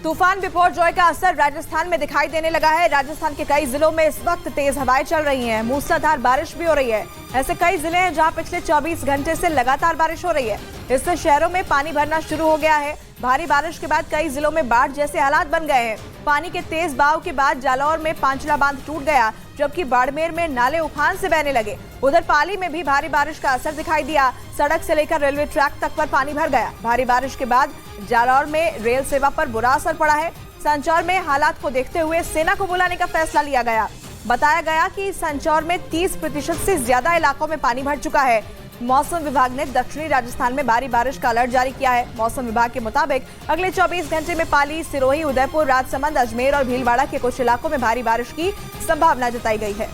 तूफान बिपरजॉय का असर राजस्थान में दिखाई देने लगा है। राजस्थान के कई जिलों में इस वक्त तेज हवाएं चल रही हैं, मूसलाधार बारिश भी हो रही है। ऐसे कई जिले हैं जहां पिछले 24 घंटे से लगातार बारिश हो रही है। इससे शहरों में पानी भरना शुरू हो गया है। भारी बारिश के बाद कई जिलों में बाढ़ जैसे हालात बन गए हैं। पानी के तेज बहाव के बाद जालौर में पांचला बांध टूट गया, जबकि बाड़मेर में नाले उफान से बहने लगे। उधर पाली में भी भारी बारिश का असर दिखाई दिया। सड़क से लेकर रेलवे ट्रैक तक पर पानी भर गया। भारी बारिश के बाद जालौर में रेल सेवा पर बुरा असर पड़ा है। संचौर में हालात को देखते हुए सेना को बुलाने का फैसला लिया गया। बताया गया कि संचौर में 30% से ज्यादा इलाकों में पानी भर चुका है। मौसम विभाग ने दक्षिणी राजस्थान में भारी बारिश का अलर्ट जारी किया है। मौसम विभाग के मुताबिक अगले 24 घंटे में पाली, सिरोही, उदयपुर, राजसमंद, अजमेर और भीलवाड़ा के कुछ इलाकों में भारी बारिश की संभावना जताई गई है।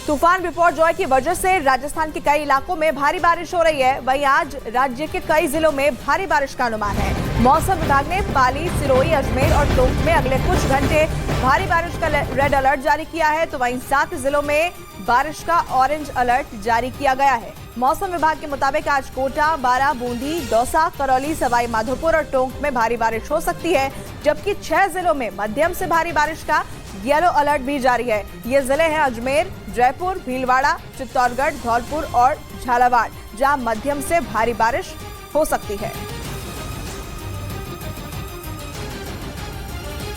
तूफान बिपरजॉय की वजह से राजस्थान के कई इलाकों में भारी बारिश हो रही है। वहीं आज राज्य के कई जिलों में भारी बारिश का अनुमान है। मौसम विभाग ने पाली, सिरोही, अजमेर और टोंक में अगले कुछ घंटे भारी बारिश का रेड अलर्ट जारी किया है, तो वहीं 7 जिलों में बारिश का ऑरेंज अलर्ट जारी किया गया है। मौसम विभाग के मुताबिक आज कोटा, बारां, बूंदी, दौसा, करौली, सवाई माधोपुर और टोंक में भारी बारिश हो सकती है, जबकि 6 जिलों में मध्यम से भारी बारिश का येलो अलर्ट भी जारी है। ये जिले हैं अजमेर, जयपुर, भीलवाड़ा, चित्तौड़गढ़, धौलपुर और झालावाड़, जहां मध्यम से भारी बारिश हो सकती है।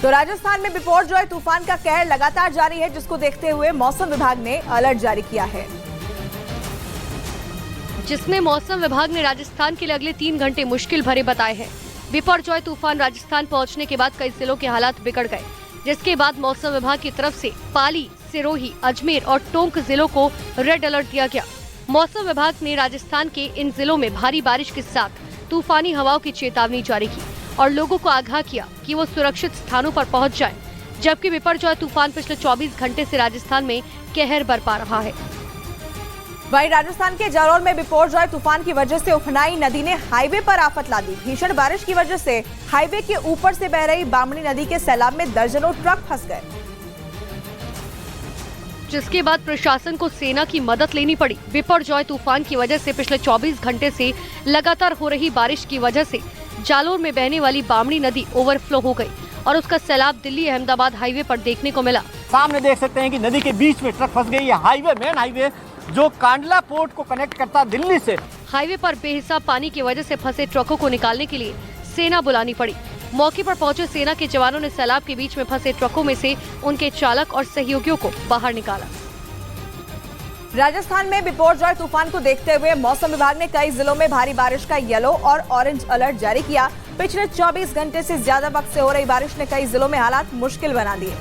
तो राजस्थान में बिपरजॉय तूफान का कहर लगातार जारी है, जिसको देखते हुए मौसम विभाग ने अलर्ट जारी किया है। जिसमें मौसम विभाग ने राजस्थान के लिए अगले 3 घंटे मुश्किल भरे बताए हैं। बिपरजॉय तूफान राजस्थान पहुंचने के बाद कई जिलों के हालात बिगड़ गए, जिसके बाद मौसम विभाग की तरफ से पाली, सिरोही, अजमेर और टोंक जिलों को रेड अलर्ट दिया गया। मौसम विभाग ने राजस्थान के इन जिलों में भारी बारिश के साथ तूफानी हवाओं की चेतावनी जारी की और लोगों को आगाह किया कि वो सुरक्षित स्थानों पर पहुंच जाएं, जबकि बिपरजॉय तूफान पिछले 24 घंटे से राजस्थान में कहर बरपा रहा है। वहीं राजस्थान के जालौर में बिपरजॉय तूफान की वजह से उफनाई नदी ने हाईवे पर आफत ला दी। भीषण बारिश की वजह से हाईवे के ऊपर से बह रही बामणी नदी के सैलाब में दर्जनों ट्रक फंस गए, जिसके बाद प्रशासन को सेना की मदद लेनी पड़ी। बिपरजॉय तूफान की वजह से पिछले 24 घंटे से लगातार हो रही बारिश की वजह से जालौर में बहने वाली बामणी नदी ओवरफ्लो हो गई और उसका सैलाब दिल्ली अहमदाबाद हाईवे पर देखने को मिला। सामने देख सकते हैं कि नदी के बीच में ट्रक फंस गई है। हाईवे, मेन हाईवे जो कांडला पोर्ट को कनेक्ट करता दिल्ली से, हाईवे पर बेहिसाब पानी की वजह से फंसे ट्रकों को निकालने के लिए सेना बुलानी पड़ी। मौके पर पहुंचे सेना के जवानों ने सैलाब के बीच में फंसे ट्रकों में से उनके चालक और सहयोगियों को बाहर निकाला। राजस्थान में बिपरजॉय तूफान को देखते हुए मौसम विभाग ने कई जिलों में भारी बारिश का येलो और ऑरेंज अलर्ट जारी किया। पिछले 24 घंटे से ज्यादा वक्त से हो रही बारिश ने कई जिलों में हालात मुश्किल बना दिए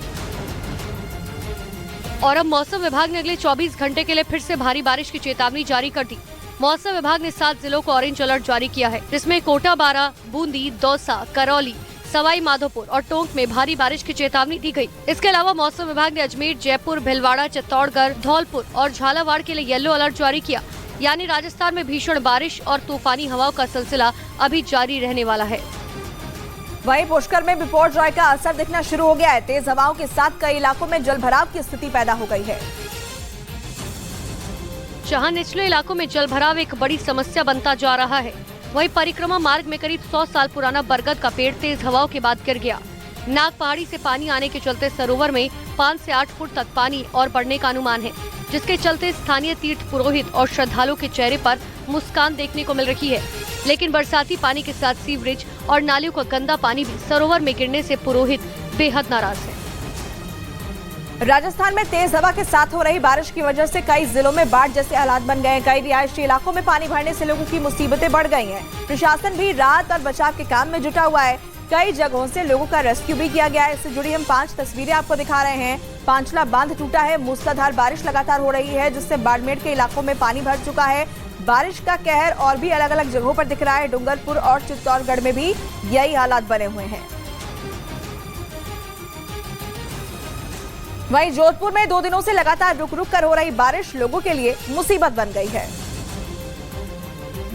और अब मौसम विभाग ने अगले 24 घंटे के लिए फिर से भारी बारिश की चेतावनी जारी कर दी। मौसम विभाग ने 7 जिलों को ऑरेंज अलर्ट जारी किया है, जिसमें कोटा, बारां, बूंदी, दौसा, करौली, सवाई माधोपुर और टोंक में भारी बारिश की चेतावनी दी गई। इसके अलावा मौसम विभाग ने अजमेर, जयपुर, भीलवाड़ा, चित्तौड़गढ़, धौलपुर और झालावाड़ के लिए येलो अलर्ट जारी किया। यानी राजस्थान में भीषण बारिश और तूफानी हवाओं का सिलसिला अभी जारी रहने वाला है। वहीं पुष्कर में बिपरजॉय का असर दिखना शुरू हो गया है। तेज हवाओं के साथ कई इलाकों में जलभराव की स्थिति पैदा हो गई है। जहां निचले इलाकों में जलभराव एक बड़ी समस्या बनता जा रहा है, वहीं परिक्रमा मार्ग में करीब 100 साल पुराना बरगद का पेड़ तेज हवाओं के बाद गिर गया। नाग पहाड़ी से पानी आने के चलते सरोवर में 5 से 8 फुट तक पानी और बढ़ने का अनुमान है, जिसके चलते स्थानीय तीर्थ पुरोहित और श्रद्धालुओं के चेहरे पर मुस्कान देखने को मिल रही है। लेकिन बरसाती पानी के साथ सीवरेज और नालियों का गंदा पानी भी सरोवर में गिरने से पुरोहित बेहद नाराज है। राजस्थान में तेज हवा के साथ हो रही बारिश की वजह से कई जिलों में बाढ़ जैसे हालात बन गए हैं। कई रिहायशी इलाकों में पानी भरने से लोगों की मुसीबतें बढ़ गई हैं। प्रशासन भी राहत और बचाव के काम में जुटा हुआ है। कई जगहों से लोगों का रेस्क्यू भी किया गया है। इससे जुड़ी हम 5 तस्वीरें आपको दिखा रहे हैं। पांचला बांध टूटा है। मूसलाधार बारिश लगातार हो रही है, जिससे बाड़मेर के इलाकों में पानी भर चुका है। बारिश का कहर और भी अलग अलग जगहों पर दिख रहा है। डूंगरपुर और चित्तौड़गढ़ में भी यही हालात बने हुए हैं। वहीं जोधपुर में 2 दिनों से लगातार रुक रुक कर हो रही बारिश लोगों के लिए मुसीबत बन गई है।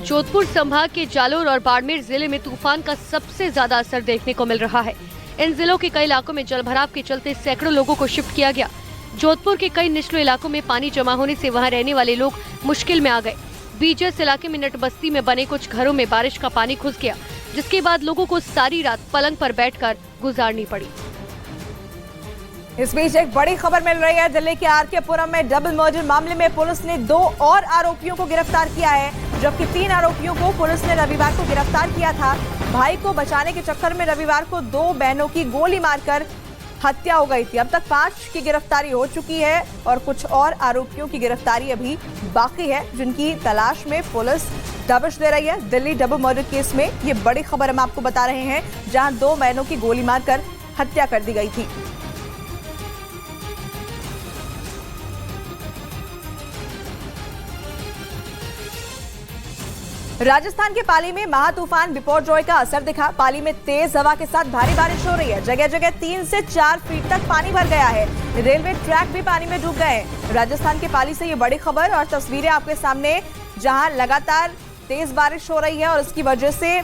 जोधपुर संभाग के जालौर और बाड़मेर जिले में तूफान का सबसे ज्यादा असर देखने को मिल रहा है। इन जिलों के कई इलाकों में जलभराव के चलते सैकड़ों लोगों को शिफ्ट किया गया। जोधपुर के कई निचले इलाकों में पानी जमा होने से वहां रहने वाले लोग मुश्किल में आ गए। बीजेस इलाके में नट बस्ती में बने कुछ घरों में बारिश का पानी घुस गया, जिसके बाद लोगों को सारी रात पलंग पर बैठकर गुजारनी पड़ी। इस बीच एक बड़ी खबर मिल रही है। दिल्ली के आरके पुरम में डबल मर्डर मामले में पुलिस ने 2 और आरोपियों को गिरफ्तार किया है, जबकि 3 आरोपियों को पुलिस ने रविवार को गिरफ्तार किया था। भाई को बचाने के चक्कर में रविवार को 2 बहनों की गोली मारकर हत्या हो गई थी। अब तक 5 की गिरफ्तारी हो चुकी है और कुछ और आरोपियों की गिरफ्तारी अभी बाकी है, जिनकी तलाश में पुलिस दबिश दे रही है। दिल्ली डबल मर्डर केस में ये बड़ी खबर हम आपको बता रहे हैं, जहां 2 बहनों की गोली मारकर हत्या कर दी गई थी। राजस्थान के पाली में महा तूफान बिपरजॉय का असर दिखा। पाली में तेज हवा के साथ भारी बारिश हो रही है। जगह जगह 3 से 4 फीट तक पानी भर गया है। रेलवे ट्रैक भी पानी में डूब गए। राजस्थान के पाली से ये बड़ी खबर और तस्वीरें आपके सामने, जहां लगातार तेज बारिश हो रही है और इसकी वजह से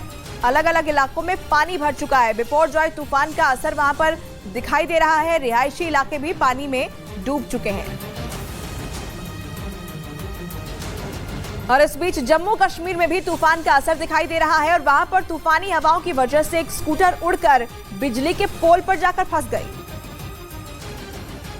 अलग अलग इलाकों में पानी भर चुका है। बिपरजॉय तूफान का असर वहां पर दिखाई दे रहा है। रिहायशी इलाके भी पानी में डूब चुके हैं। और इस बीच जम्मू कश्मीर में भी तूफान का असर दिखाई दे रहा है और वहां पर तूफानी हवाओं की वजह से एक स्कूटर उड़कर बिजली के पोल पर जाकर फंस गई।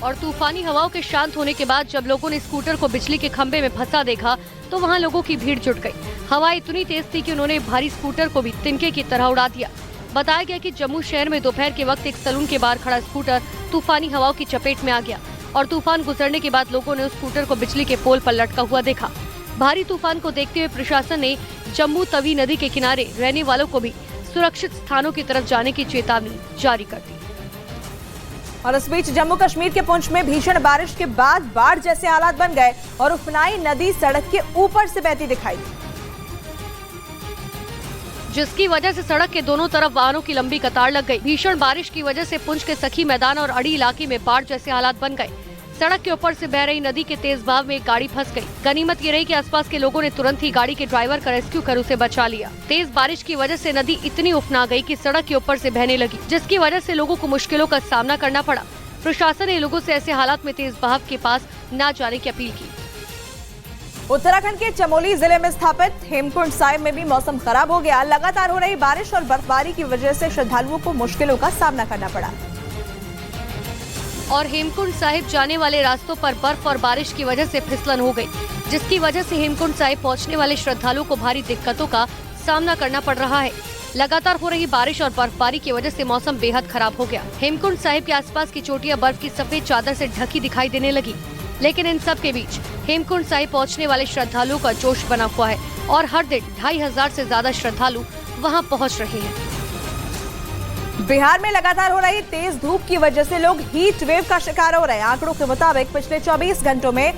और तूफानी हवाओं के शांत होने के बाद जब लोगों ने स्कूटर को बिजली के खंभे में फंसा देखा तो वहां लोगों की भीड़ जुट गई। हवा इतनी तेज थी कि उन्होंने भारी स्कूटर को भी तिनके की तरह उड़ा दिया। बताया गया कि जम्मू शहर में दोपहर के वक्त एक सैलून के बाहर खड़ा स्कूटर तूफानी हवाओं की चपेट में आ गया और तूफान गुजरने के बाद लोगों ने उस स्कूटर को बिजली के पोल पर लटका हुआ देखा। भारी तूफान को देखते हुए प्रशासन ने जम्मू तवी नदी के किनारे रहने वालों को भी सुरक्षित स्थानों की तरफ जाने की चेतावनी जारी कर दी। और इस बीच जम्मू कश्मीर के पुंछ में भीषण बारिश के बाद बाढ़ जैसे हालात बन गए और उफनाई नदी सड़क के ऊपर से बहती दिखाई दी, जिसकी वजह से सड़क के दोनों तरफ वाहनों की लंबी कतार लग गई। भीषण बारिश की वजह से पुंछ के सखी मैदान और अड़ी इलाके में बाढ़ जैसे हालात बन गए। सड़क के ऊपर से बह रही नदी के तेज बहाव में एक गाड़ी फंस गई। गनीमत ये रही कि आसपास के लोगों ने तुरंत ही गाड़ी के ड्राइवर का रेस्क्यू कर उसे बचा लिया। तेज बारिश की वजह से नदी इतनी उफना गई कि सड़क के ऊपर से बहने लगी, जिसकी वजह से लोगों को मुश्किलों का सामना करना पड़ा। प्रशासन ने लोगों से ऐसे हालात में तेज बहाव के पास न जाने की अपील की। उत्तराखंड के चमोली जिले में स्थापित हेमकुंड साहिब में भी मौसम खराब हो गया। लगातार हो रही बारिश और बर्फबारी की वजह से श्रद्धालुओं को मुश्किलों का सामना करना पड़ा और हेमकुंड साहिब जाने वाले रास्तों पर बर्फ और बारिश की वजह से फिसलन हो गई, जिसकी वजह से हेमकुंड साहिब पहुंचने वाले श्रद्धालुओं को भारी दिक्कतों का सामना करना पड़ रहा है। लगातार हो रही बारिश और बर्फबारी की वजह से मौसम बेहद खराब हो गया। हेमकुंड साहिब के आसपास की चोटियां बर्फ की सफेद चादर से ढकी दिखाई देने लगी, लेकिन इन सब के बीच हेमकुंड साहिब पहुंचने वाले श्रद्धालुओं का जोश बना हुआ है और हर दिन 2500 से ज्यादा श्रद्धालु वहां पहुंच रहे हैं। बिहार में लगातार हो रही तेज धूप की वजह से लोग हीट वेव का शिकार हो रहे हैं। आंकड़ों के मुताबिक पिछले 24 घंटों में